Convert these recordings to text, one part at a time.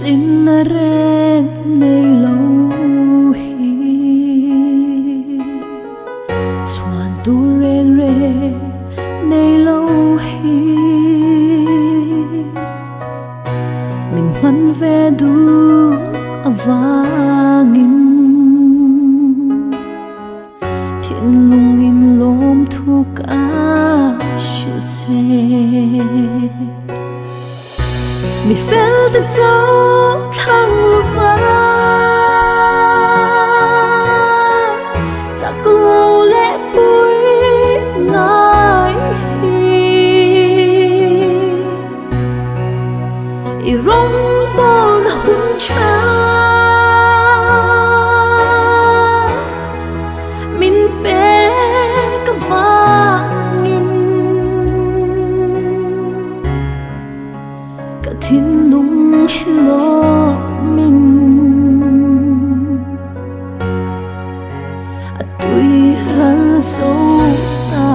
xin na reng nei lo hi chuan tu reng reng nei lo hi min man ve du avangin thiên lung in lom thu ca shil che mi fel the dog thang lufa sak lo le bui ngai i rong bon hun cha min pe ka vangin ka thin lung lo min a tui ral so ta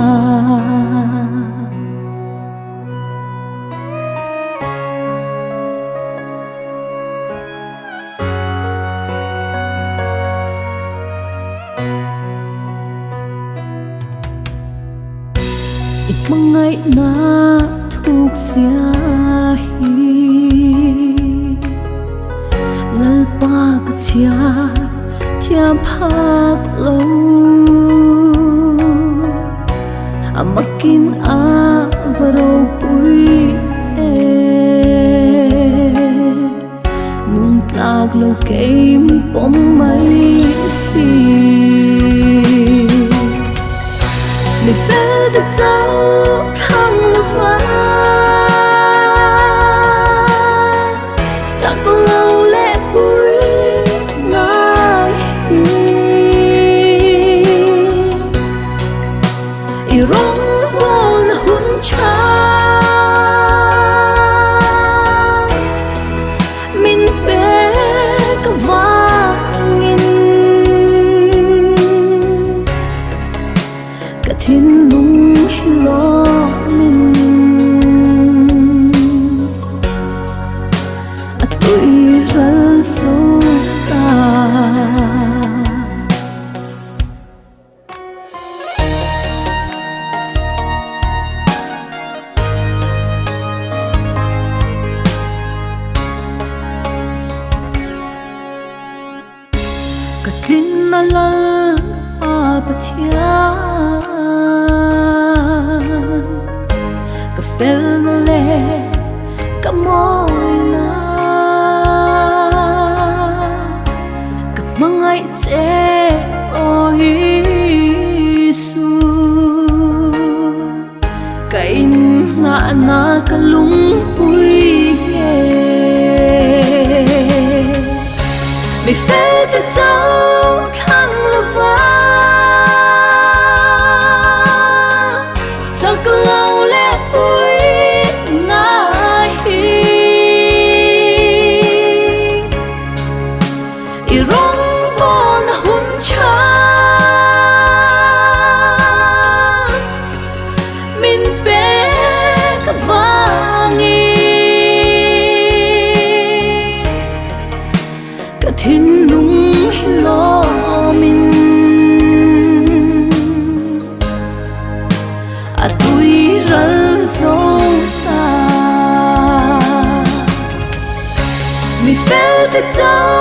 mangai na thuk sia hi lalpa ka chia thiam phak lo amakin a varo pui e nung tlag lo keim pom mai hi mi fel the dog thang lufa sak lo le bui ngai i rong bon hun cha min pe ka vangin ka thin lung lo min a tui ral so ta ka tin na lal a pathia ka fel na le ka moi na ka mangai che o Isu ka in nga na ka lung pui he mi fel the dog thang lufa sak lo le bui ngai i rong bon hun cha min pe ka vangi ka thin lung lo min a tui ral so ta mi fel the dog